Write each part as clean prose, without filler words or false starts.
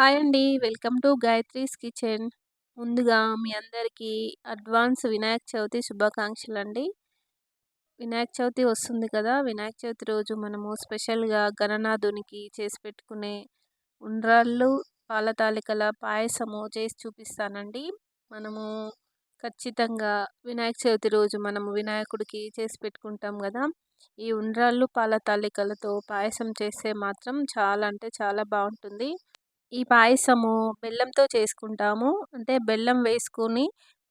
Hi అండి. Welcome to Gayatri's kitchen. ముందుగా మీ అందరికీ అడ్వాన్స్ వినాయక చవితి శుభాకాంక్షలండి. వినాయక చవితి వస్తుంది కదా! వినాయక చవితి రోజు మనము స్పెషల్‌గా గణనాథునికి చేసి పెట్టుకునే ఉండ్రాళ్ళు, పాల తాలికల పాయసము చేసి చూపిస్తానండి. మనము ఖచ్చితంగా వినాయక చవితి రోజు మనము వినాయకుడికి చేసి పెట్టుకుంటాం కదా! ఈ ఉండ్రాళ్ళు, పాల తాలికలతో పాయసం చేస్తే మాత్రం చాలా అంటే చాలా బావుంటుంది. ఈ పాయసము బెల్లంతో చేసుకుంటాము. అంటే బెల్లం వేసుకొని,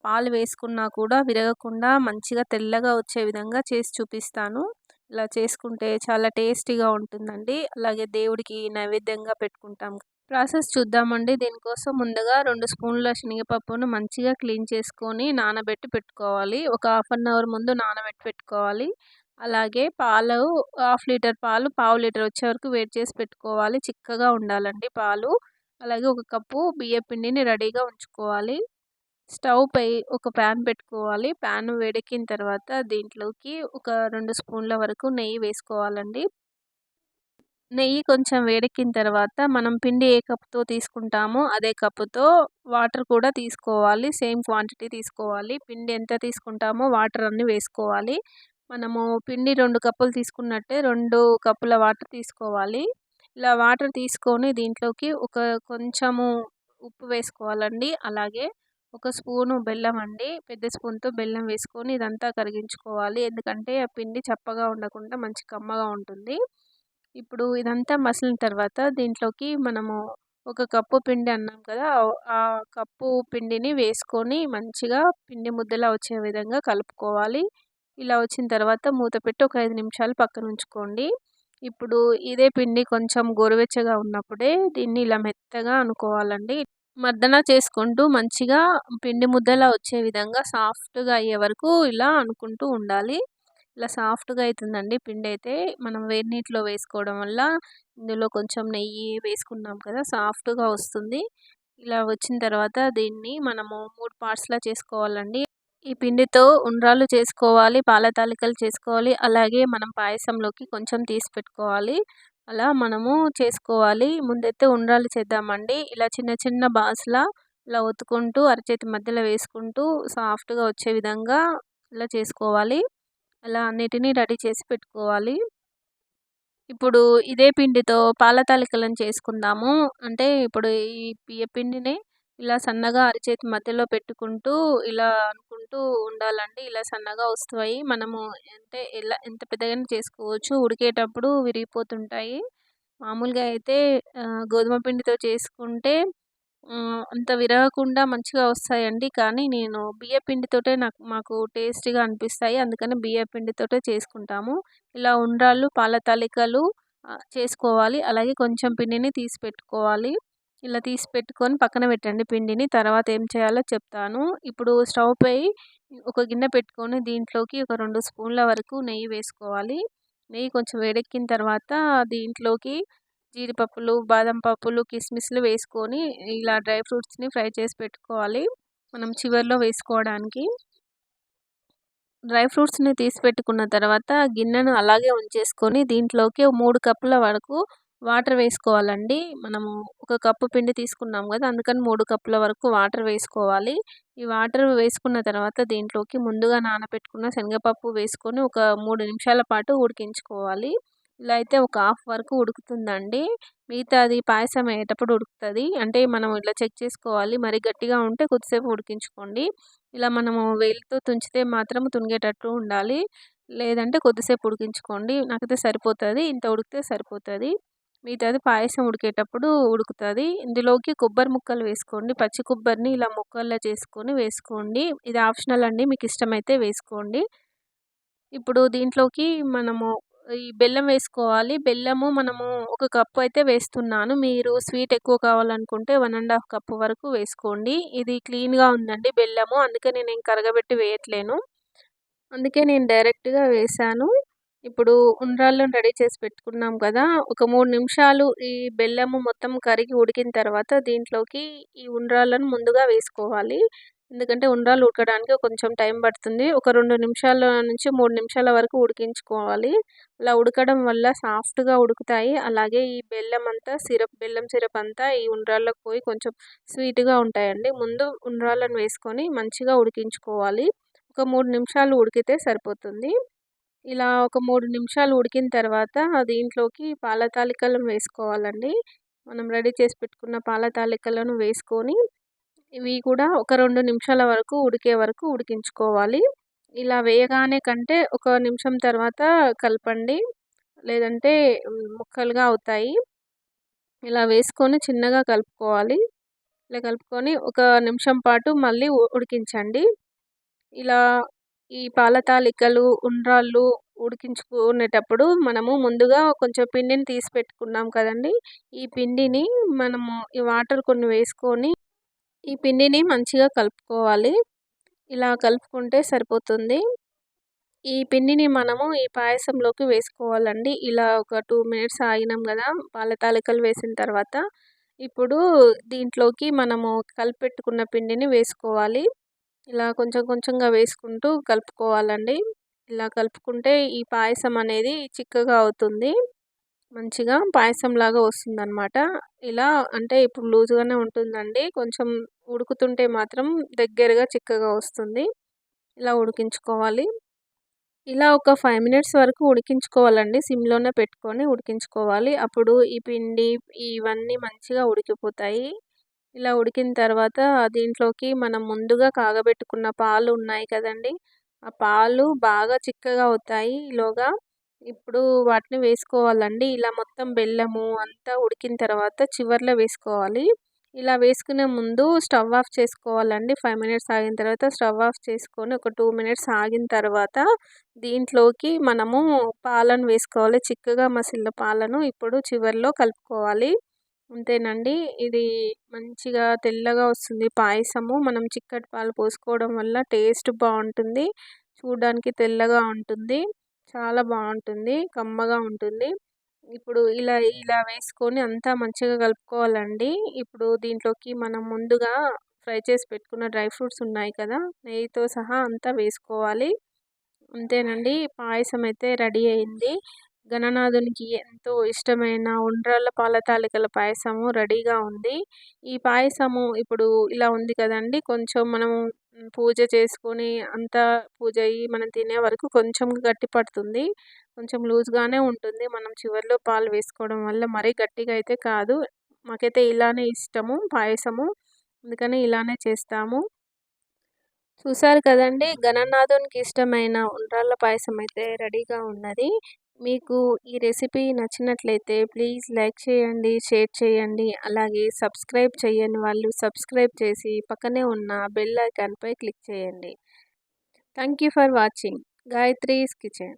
పాలు వేసుకున్నా కూడా విరగకుండా మంచిగా తెల్లగా వచ్చే విధంగా చేసి చూపిస్తాను. ఇలా చేసుకుంటే చాలా టేస్టీగా ఉంటుందండి. అలాగే దేవుడికి నైవేద్యంగా పెట్టుకుంటాం. ప్రాసెస్ చూద్దామండి. దీనికోసం ముందుగా 2 స్పూన్ల శనగపప్పును మంచిగా క్లీన్ చేసుకొని నానబెట్టి పెట్టుకోవాలి. ఒక హాఫ్ అన్ అవర్ ముందు నానబెట్టి పెట్టుకోవాలి. అలాగే పాలు హాఫ్ లీటర్ పాలు, పావు లీటర్ వచ్చే వరకు వేడి చేసి పెట్టుకోవాలి. చిక్కగా ఉండాలండి పాలు. అలాగే ఒక కప్పు బియ్యం పిండిని రెడీగా ఉంచుకోవాలి. స్టవ్ పై ఒక ప్యాన్ పెట్టుకోవాలి. ప్యాన్ వేడెక్కిన తర్వాత దీంట్లోకి ఒక 2 స్పూన్ల వరకు నెయ్యి వేసుకోవాలండి. నెయ్యి కొంచెం వేడెక్కిన తర్వాత మనం పిండి ఏ కప్‌తో తీసుకుంటామో అదే కప్పుతో వాటర్ కూడా తీసుకోవాలి. సేమ్ క్వాంటిటీ తీసుకోవాలి. పిండి ఎంత తీసుకుంటామో వాటర్ అన్నీ వేసుకోవాలి. మనము పిండి 2 కప్పులు తీసుకున్నట్టే 2 కప్పుల వాటర్ తీసుకోవాలి. ఇలా వాటర్ తీసుకొని దీంట్లోకి ఒక కొంచెము ఉప్పు వేసుకోవాలండి. అలాగే ఒక స్పూను బెల్లం అండి. పెద్ద స్పూన్‌తో బెల్లం వేసుకొని ఇదంతా కరిగించుకోవాలి. ఎందుకంటే ఆ పిండి చప్పగా ఉండకుండా మంచి కమ్మగా ఉంటుంది. ఇప్పుడు ఇదంతా మసిలిన తర్వాత దీంట్లోకి మనము ఒక కప్పు పిండి అన్నాం కదా! ఆ కప్పు పిండిని వేసుకొని మంచిగా పిండి ముద్దలా వచ్చే విధంగా కలుపుకోవాలి. ఇలా వచ్చిన తర్వాత మూత పెట్టి ఒక 5 నిమిషాలు పక్కన ఉంచుకోండి. ఇప్పుడు ఇదే పిండి కొంచెం గోరువెచ్చగా ఉన్నప్పుడే దీన్ని ఇలా మెత్తగా అనుకోవాలండి. మర్దన చేసుకుంటూ మంచిగా పిండి ముద్దలా వచ్చే విధంగా సాఫ్ట్‌గా అయ్యే వరకు ఇలా అనుకుంటూ ఉండాలి. ఇలా సాఫ్ట్‌గా అయితుందండి పిండైతే. మనం వేడి నీటిలో వేసుకోవడం వల్ల ఇందులో కొంచెం నెయ్యి వేసుకున్నాం కదా! సాఫ్ట్‌గా వస్తుంది. ఇలా వచ్చిన తర్వాత దీన్ని మనము 3 పార్ట్స్‌లా చేసుకోవాలండి. ఈ పిండితో ఉండ్రాళ్ళు చేసుకోవాలి, పాల తాలికలు చేసుకోవాలి, అలాగే మనం పాయసంలోకి కొంచెం తీసి పెట్టుకోవాలి. అలా మనము చేసుకోవాలి. ముందైతే ఉండ్రాళ్ళు చేద్దామండి. ఇలా చిన్న చిన్న బాల్స్‌లా ఇలా ఒత్తుకుంటూ అరచేతి మధ్యలో వేసుకుంటూ సాఫ్ట్‌గా వచ్చే విధంగా ఇలా చేసుకోవాలి. అలా అన్నిటిని రెడీ చేసి పెట్టుకోవాలి. ఇప్పుడు ఇదే పిండితో పాల తాలికలను చేసుకుందాము. అంటే ఇప్పుడు ఈ బియ్య పిండిని ఇలా సన్నగా అరచేతి మధ్యలో పెట్టుకుంటూ ఇలా అనుకుంటూ ఉండాలండి. ఇలా సన్నగా వస్తాయి. మనము అంటే ఎంత పెద్దగైనా చేసుకోవచ్చు. ఉడికేటప్పుడు విరిగిపోతుంటాయి. మామూలుగా అయితే గోధుమ పిండితో చేసుకుంటే అంత విరగకుండా మంచిగా వస్తాయండి. కానీ నేను బియ్య పిండితోటే మాకు టేస్టీగా అనిపిస్తాయి. అందుకని బియ్య పిండితోటే చేసుకుంటాము. ఇలా ఉండ్రాళ్ళు, పాల తాలికలు చేసుకోవాలి. అలాగే కొంచెం పిండిని తీసి పెట్టుకోవాలి. ఇలా తీసి పెట్టుకొని పక్కన పెట్టండి పిండిని. తర్వాత ఏం చేయాలో చెప్తాను. ఇప్పుడు స్టవ్ పై ఒక గిన్నె పెట్టుకొని దీంట్లోకి ఒక 2 స్పూన్ల వరకు నెయ్యి వేసుకోవాలి. నెయ్యి కొంచెం వేడెక్కిన తర్వాత దీంట్లోకి జీడిపప్పులు, బాదం పప్పులు, కిస్మిస్‌లు వేసుకొని ఇలా డ్రై ఫ్రూట్స్‌ని ఫ్రై చేసి పెట్టుకోవాలి. మనం చివర్లో వేసుకోవడానికి. డ్రై ఫ్రూట్స్‌ని తీసి పెట్టుకున్న తర్వాత గిన్నెను అలాగే ఉంచేసుకొని దీంట్లోకి 3 కప్పుల వరకు వాటర్ వేసుకోవాలండి. మనము ఒక కప్పు పిండి తీసుకున్నాం గదా! అందుకని 3 కప్పుల వరకు వాటర్ వేసుకోవాలి. ఈ వాటర్ వేసుకున్న తర్వాత దీంట్లోకి ముందుగా నానబెట్టుకున్న శనగపప్పు వేసుకొని ఒక 3 నిమిషాల పాటు ఉడికించుకోవాలి. ఇలా అయితే ఒక హాఫ్ వరకు ఉడుకుతుందండి. మిగతాది పాయసం అయ్యేటప్పుడు ఉడుకుతది. అంటే మనం ఇట్లా చెక్ చేసుకోవాలి. మరి గట్టిగా ఉంటే కొద్దిసేపు ఉడికించుకోండి. ఇలా మనము వేలితో తుంచితే మాత్రం తునిగేటట్టు ఉండాలి. లేదంటే కొద్దిసేపు ఉడికించుకోండి. నాకైతే సరిపోతది. ఇంత ఉడికితే సరిపోతది. మిగతాది పాయసం ఉడికేటప్పుడు ఉడుకుతది. ఇందులోకి కొబ్బరి ముక్కలు వేసుకోండి. పచ్చి కొబ్బరిని ఇలా ముక్కల్లా చేసుకొని వేసుకోండి. ఇది ఆప్షనల్ అండి. మీకు ఇష్టమైతే వేసుకోండి. ఇప్పుడు దీంట్లోకి మనము ఈ బెల్లం వేసుకోవాలి. బెల్లము మనము ఒక కప్పు అయితే వేస్తున్నాను. మీరు స్వీట్ ఎక్కువ కావాలనుకుంటే 1 ½ కప్పు వరకు వేసుకోండి. ఇది క్లీన్‌గా ఉందండి బెల్లము. అందుకే నేనేం కరగబెట్టి వేయట్లేను. అందుకే నేను డైరెక్ట్‌గా వేశాను. ఇప్పుడు ఉండ్రాళ్ళను రెడీ చేసి పెట్టుకున్నాం కదా! ఒక 3 నిమిషాలు ఈ బెల్లము మొత్తం కరిగి ఉడికిన తర్వాత దీంట్లోకి ఈ ఉండ్రాళ్ళను ముందుగా వేసుకోవాలి. ఎందుకంటే ఉండ్రాళ్ళు ఉడకడానికి కొంచెం టైం పడుతుంది. ఒక 2 నిమిషాల నుంచి 3 నిమిషాల వరకు ఉడికించుకోవాలి. అలా ఉడకడం వల్ల సాఫ్ట్‌గా ఉడుకుతాయి. అలాగే ఈ బెల్లం సిరప్ అంతా ఈ ఉండ్రాళ్ళకి పోయి కొంచెం స్వీట్‌గా ఉంటాయండి. ముందు ఉండ్రాళ్ళను వేసుకొని మంచిగా ఉడికించుకోవాలి. ఒక 3 నిమిషాలు ఉడికితే సరిపోతుంది. ఇలా ఒక 3 నిమిషాలు ఉడికిన తర్వాత దీంట్లోకి పాల తాలికలను వేసుకోవాలండి. మనం రెడీ చేసి పెట్టుకున్న పాల తాలికలను వేసుకొని ఇవి కూడా ఒక 2 నిమిషాల వరకు ఉడికే వరకు ఉడికించుకోవాలి. ఇలా వేయగానే కంటే ఒక నిమిషం తర్వాత కలపండి. లేదంటే ముక్కలుగా అవుతాయి. ఇలా వేసుకొని చిన్నగా కలుపుకోవాలి. ఇలా కలుపుకొని ఒక నిమిషం పాటు మళ్ళీ ఉడికించండి. ఇలా ఈ పాల తాలికలు, ఉండ్రాళ్ళు ఉడికించుకునేటప్పుడు మనము ముందుగా కొంచెం పిండిని తీసి పెట్టుకున్నాం కదండీ! ఈ పిండిని మనము ఈ వాటర్ కొన్ని వేసుకొని ఈ పిండిని మంచిగా కలుపుకోవాలి. ఇలా కలుపుకుంటే సరిపోతుంది. ఈ పిండిని మనము ఈ పాయసంలోకి వేసుకోవాలండి. ఇలా ఒక 2 మినిట్స్ ఆగినాం గదా! పాల తాలికలు వేసిన తర్వాత. ఇప్పుడు దీంట్లోకి మనము కలిపెట్టుకున్న పిండిని వేసుకోవాలి. ఇలా కొంచెం కొంచెంగా వేసుకుంటూ కలుపుకోవాలండి. ఇలా కలుపుకుంటే ఈ పాయసం అనేది చిక్కగా అవుతుంది. మంచిగా పాయసంలాగా వస్తుందనమాట. ఇలా అంటే ఇప్పుడు లూజ్‌గానే ఉంటుందండి. కొంచెం ఉడుకుతుంటే మాత్రం దగ్గరగా చిక్కగా వస్తుంది. ఇలా ఉడికించుకోవాలి. ఇలా ఒక 5 మినిట్స్ వరకు ఉడికించుకోవాలండి. సిమ్‌లోనే పెట్టుకొని ఉడికించుకోవాలి. అప్పుడు ఈ పిండి ఇవన్నీ మంచిగా ఉడికిపోతాయి. ఇలా ఉడికిన తర్వాత దీంట్లోకి మనం ముందుగా కాగబెట్టుకున్న పాలు ఉన్నాయి కదండీ! ఆ పాలు బాగా చిక్కగా అవుతాయి ఈలోగా. ఇప్పుడు వాటిని వేసుకోవాలండి. ఇలా మొత్తం బెల్లము అంతా ఉడికిన తర్వాత చివర్లో వేసుకోవాలి. ఇలా వేసుకునే ముందు స్టవ్ ఆఫ్ చేసుకోవాలండి. 5 మినిట్స్ ఆగిన తర్వాత స్టవ్ ఆఫ్ చేసుకొని ఒక 2 మినిట్స్ ఆగిన తర్వాత దీంట్లోకి మనము పాలను వేసుకోవాలి. చిక్కగా మసిలిన పాలను ఇప్పుడు చివర్లో కలుపుకోవాలి. అంతేనండి. ఇది మంచిగా తెల్లగా వస్తుంది పాయసము. మనం చిక్కటి పాలు పోసుకోవడం వల్ల టేస్ట్ బావుంటుంది. చూడ్డానికి తెల్లగా ఉంటుంది. చాలా బావుంటుంది. కమ్మగా ఉంటుంది. ఇప్పుడు ఇలా వేసుకొని అంతా మంచిగా కలుపుకోవాలండి. ఇప్పుడు దీంట్లోకి మనం ముందుగా ఫ్రై చేసి పెట్టుకున్న డ్రై ఫ్రూట్స్ ఉన్నాయి కదా! నెయ్యితో సహా అంతా వేసుకోవాలి. అంతేనండి. పాయసం అయితే రెడీ అయింది. గణనాథునికి ఎంతో ఇష్టమైన ఉండ్రాళ్ళ పాల తాలికల పాయసము రెడీగా ఉంది. ఈ పాయసము ఇప్పుడు ఇలా ఉంది కదండీ! కొంచెం మనము పూజ చేసుకొని అంతా పూజ అయ్యి మనం తినే వరకు కొంచెం గట్టి పడుతుంది. కొంచెం లూజ్‌గానే ఉంటుంది. మనం చివర్లో పాలు వేసుకోవడం వల్ల మరీ గట్టిగా అయితే కాదు. మాకైతే ఇలానే ఇష్టము పాయసము. అందుకని ఇలానే చేస్తాము. చూసారు కదండీ! గణనాథునికి ఇష్టమైన ఉండ్రాళ్ళ పాయసం అయితే రెడీగా ఉన్నది. మీకు ఈ రెసిపీ నచ్చినట్లయితే ప్లీజ్ లైక్ చేయండి, షేర్ చేయండి. అలాగే సబ్స్క్రైబ్ చేయని వాళ్ళు సబ్స్క్రైబ్ చేసి పక్కనే ఉన్న బెల్ ఐకాన్‌పై క్లిక్ చేయండి. Thank you for watching Gayatri's kitchen.